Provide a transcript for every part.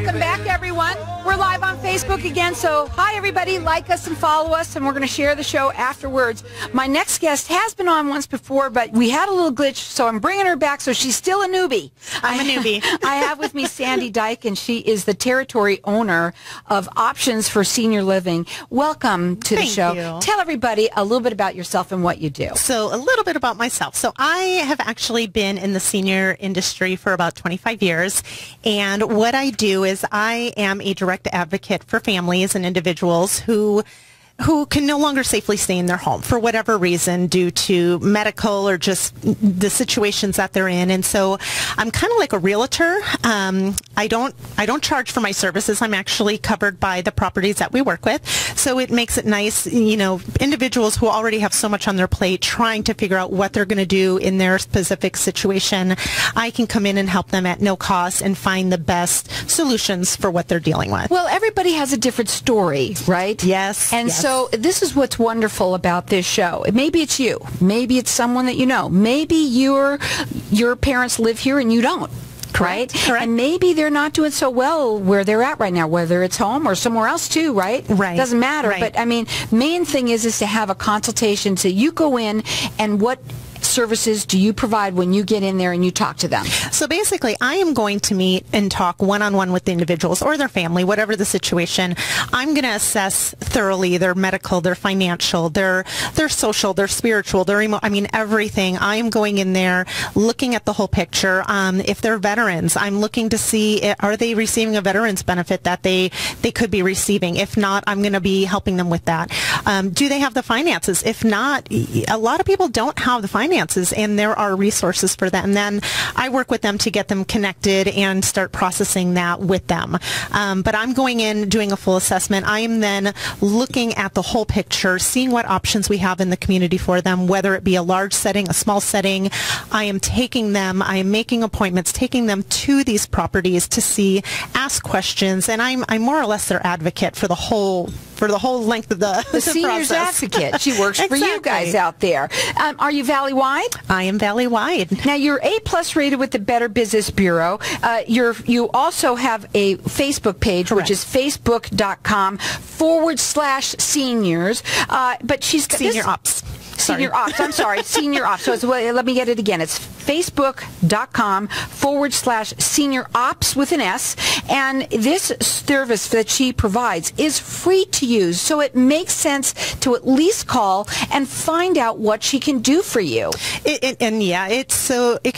Welcome back, everyone. We're live on Facebook again, so hi, everybody. Like us and follow us, and we're going to share the show afterwards. My next guest has been on once before, but we had a little glitch, so I'm bringing her back, so she's still a newbie. I'm a newbie. I have with me Sandy Dyke, and she is the territory owner of Options for Senior Living. Welcome to the show. Thank you. Tell everybody a little bit about yourself and what you do. So a little bit about myself. So I have actually been in the senior industry for about 25 years. And what I do is I am a direct advocate for families and individuals who can no longer safely stay in their home for whatever reason due to medical or just the situations that they're in. And so I'm kind of like a realtor. I don't charge for my services. I'm actually covered by the properties that we work with. So it makes it nice, you know, individuals who already have so much on their plate trying to figure out what they're going to do in their specific situation. I can come in and help them at no cost and find the best solutions for what they're dealing with. Well, everybody has a different story, right? Yes. And yes. so this is what's wonderful about this show. Maybe it's you. Maybe it's someone that you know. Maybe your parents live here and you don't. Right? Correct. And maybe they're not doing so well where they're at right now, whether it's home or somewhere else too, right? Right. Doesn't matter. Right. But I mean, main thing is to have a consultation so you go in and what services do you provide when you get in there and you talk to them? So basically, I am going to meet and talk one-on-one with the individuals or their family, whatever the situation. I'm going to assess thoroughly their medical, their financial, their social, their spiritual, their everything. I am going in there looking at the whole picture. If they're veterans, I'm looking to see, are they receiving a veterans benefit that they could be receiving? If not, I'm going to be helping them with that. Do they have the finances? If not, a lot of people don't have the finances, and there are resources for that. And then I work with them to get them connected and start processing that with them. But I'm going in, doing a full assessment. I am then looking at the whole picture, seeing what options we have in the community for them, whether it be a large setting, a small setting. I am taking them, I am making appointments, taking them to these properties to see, ask questions, and I'm more or less their advocate for the whole length of the seniors process. Advocate. She works for you guys out there. Are you Valley-wide? I am Valley-wide. Now, you're A+ rated with the Better Business Bureau. You also have a Facebook page, Correct. which is facebook.com/seniors. But she's got Senior Ops. Senior Ops. I'm sorry. Senior Ops. So let me get it again. It's facebook.com/senior ops with an S. And this service that she provides is free to use. So it makes sense to at least call and find out what she can do for you. It can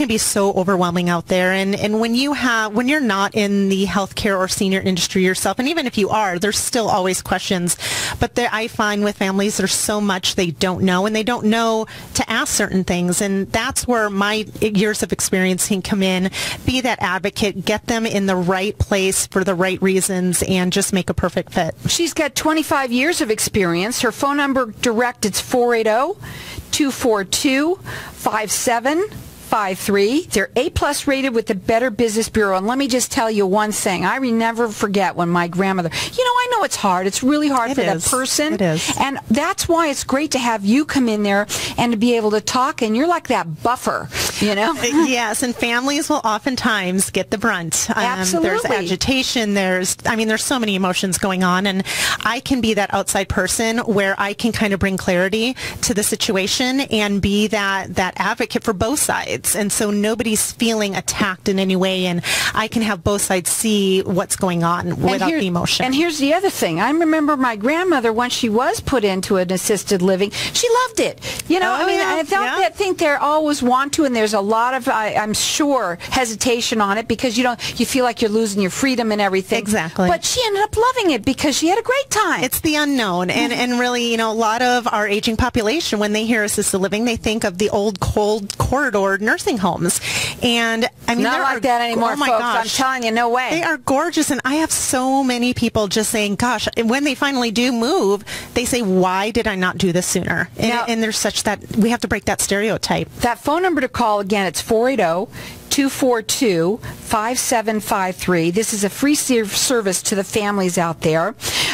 be so overwhelming out there. And when you're not in the healthcare or senior industry yourself, and even if you are, there's still always questions. But I find with families, there's so much they don't know, and they don't know to ask certain things. And that's where my years of experience can come in, be that advocate, get them in the right place for the right reasons, and just make a perfect fit. She's got 25 years of experience. Her phone number direct, it's 480-242-5753. They're A+ rated with the Better Business Bureau. And let me just tell you one thing. I never forget when my grandmother, I know it's hard. It's really hard for that person. It is. And that's why it's great to have you come in there and to be able to talk. And you're like that buffer, Yes, and families will oftentimes get the brunt. Absolutely. There's agitation. There's so many emotions going on. And I can be that outside person where I can kind of bring clarity to the situation and be that advocate for both sides. And so nobody's feeling attacked in any way, and I can have both sides see what's going on without the emotion. And here's the other thing. I remember my grandmother, when she was put into an assisted living, she loved it. I think they always want to, and there's a lot of, I'm sure, hesitation on it because you feel like you're losing your freedom and everything. Exactly. But she ended up loving it because she had a great time. It's the unknown. And really, a lot of our aging population, when they hear assisted living, they think of the old cold corridor nursing homes. And not like that anymore, oh my folks. gosh. I'm telling you, no way. They are gorgeous, and I have so many people just saying, gosh, when they finally do move, they say, why did I not do this sooner? And there's such that we have to break that stereotype. That phone number to call, again, it's 480-242-5753. This is a free service to the families out there.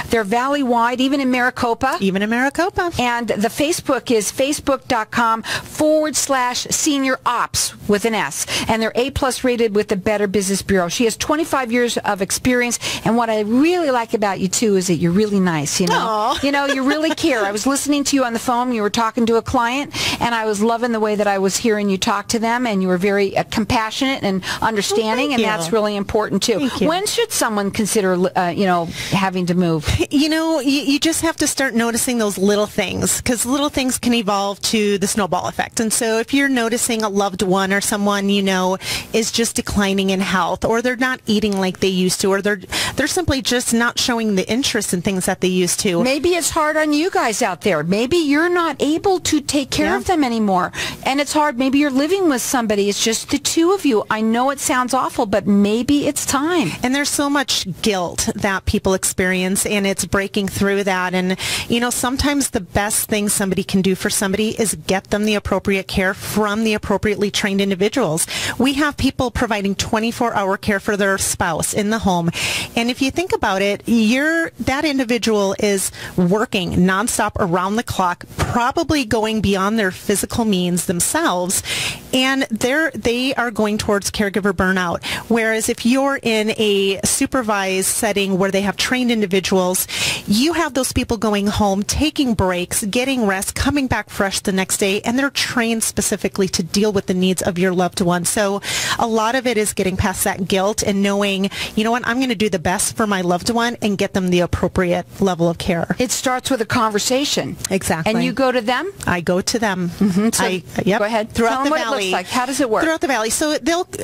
They're valley-wide, even in Maricopa. Even in Maricopa. And the Facebook is facebook.com/senior ops with an S. And they're A+ rated with the Better Business Bureau. She has 25 years of experience. And what I really like about you, too, is that you're really nice, you know. Aww. You know, you really care. I was listening to you on the phone. You were talking to a client, and I was loving the way that I was hearing you talk to them, and you were very compassionate and understanding, and that's really important, too. When should someone consider, having to move? You know, you just have to start noticing those little things, because little things can evolve to the snowball effect. And so if you're noticing a loved one or someone you know is just declining in health, or they're not eating like they used to, or they're simply just not showing the interest in things that they used to. Maybe it's hard on you guys out there. Maybe you're not able to take care of them anymore. And it's hard. Maybe you're living with somebody. It's just the two of you. I know it sounds awful, but maybe it's time. And there's so much guilt that people experience, and it's breaking through that. And, you know, sometimes the best thing somebody can do for somebody is get them the appropriate care from the appropriately trained individuals. We have people providing 24-hour care for their spouse in the home. And if you think about it, that individual is working nonstop around the clock, probably going beyond their physical means themselves, and they are going towards caregiver burnout. Whereas if you're in a supervised setting where they have trained individuals, you have those people going home, taking breaks, getting rest, coming back fresh the next day, and they're trained specifically to deal with the needs of your loved one. So a lot of it is getting past that guilt and knowing, you know what, I'm going to do the best for my loved one and get them the appropriate level of care. It starts with a conversation. Exactly. And you go to them? I go to them. Mm-hmm. So, go ahead. Throughout the valley. valley. What it looks like. How does it work? Throughout the valley. So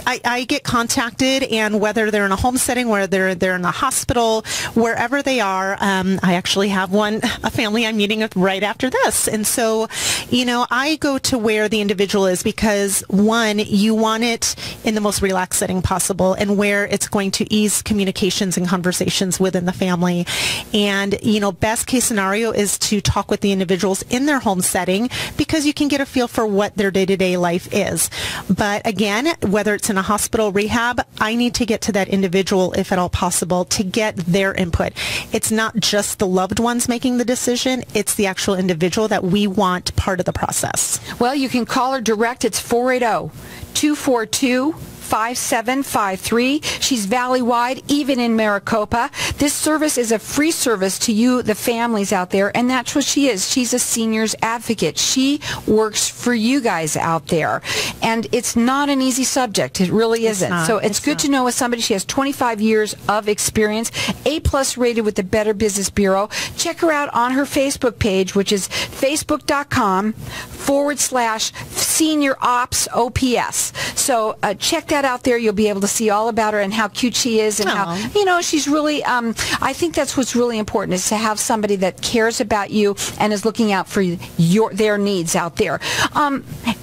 I get contacted, and whether they're in a home setting, whether they're in a hospital, wherever they are, I actually have a family I'm meeting with right after this. And so, you know, I go to where the individual is because, one, you want it in the most relaxed setting possible and where it's going to ease communications and conversations within the family. And, you know, best case scenario is to talk with the individuals in their home setting because you can get a feel for what their day-to-day life is. But again, whether it's in a hospital, rehab, I need to get to that individual, if at all possible, to get their input. It's not just the loved ones making the decision, it's the actual individual that we want part of the process. Well, you can call her direct. It's 480-242-5753. She's valley-wide, even in Maricopa. This service is a free service to you, the families out there, and that's what she is. She's a seniors advocate. She works for you guys out there, and it's not an easy subject. It really isn't. So it's good to know with somebody. She has 25 years of experience, A+ rated with the Better Business Bureau. Check her out on her Facebook page, which is facebook.com/senior ops OPS. So check that out there. You'll be able to see all about her and how cute she is and how, you know, she's really, I think that's what's really important is to have somebody that cares about you and is looking out for their needs out there.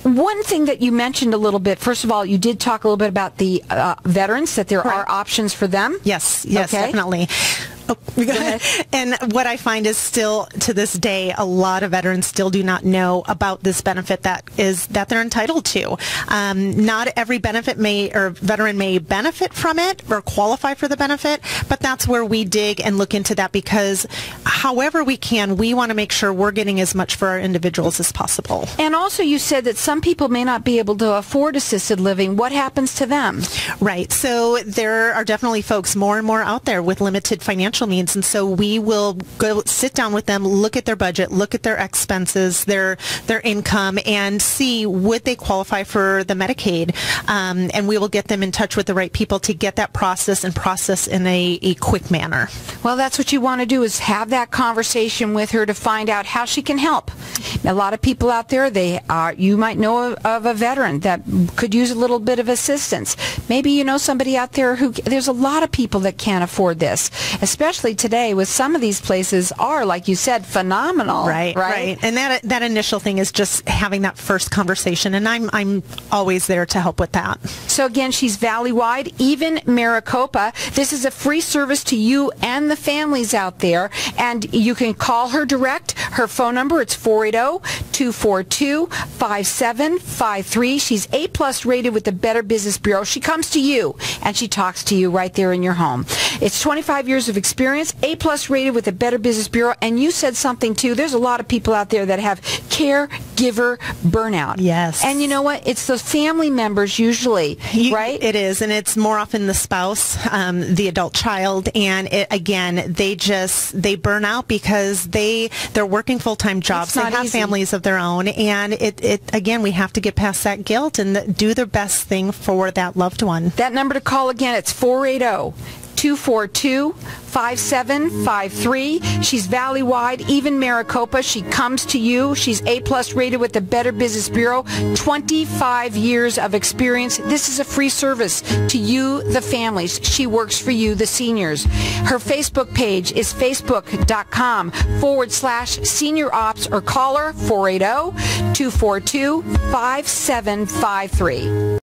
One thing that you mentioned a little bit, first of all, you did talk a little bit about the veterans, that there are options for them. Yes, definitely. Oh, go ahead. And what I find is still to this day, a lot of veterans still do not know about this benefit that they're entitled to. Not every veteran may benefit from it or qualify for the benefit, but that's where we dig and look into that because however we can, we want to make sure we're getting as much for our individuals as possible. And also you said that some people may not be able to afford assisted living. What happens to them? Right. So there are definitely folks more and more out there with limited financial means, and so we will go sit down with them, look at their budget, look at their expenses, their income, and see would they qualify for the Medicaid, and we will get them in touch with the right people to get that process in a quick manner. Well, that's what you want to do is have that conversation with her to find out how she can help. A lot of people out there, you might know of a veteran that could use a little bit of assistance. Maybe you know somebody out there there's a lot of people that can't afford this, especially today with some of these places are, like you said, phenomenal. Right. And that initial thing is just having that first conversation, and I'm always there to help with that. So again, she's valley-wide, even Maricopa. This is a free service to you and the families out there, and you can call her direct. Her phone number, it's 480-242-5753. She's A+ rated with the Better Business Bureau. She comes to you, and she talks to you right there in your home. It's 25 years of experience experience, A-plus rated with the Better Business Bureau. And you said something, too. There's a lot of people out there that have caregiver burnout. Yes. And you know what? It's the family members usually, right? It is, and it's more often the spouse, the adult child, and they burn out because they're working full-time jobs. They have families of their own, and again, we have to get past that guilt and do the best thing for that loved one. That number to call again, it's 480-242-5753. She's valley-wide, even Maricopa. She comes to you. She's A-plus rated with the Better Business Bureau. 25 years of experience. This is a free service to you, the families. She works for you, the seniors. Her Facebook page is facebook.com/senior ops, or call her 480-242-5753.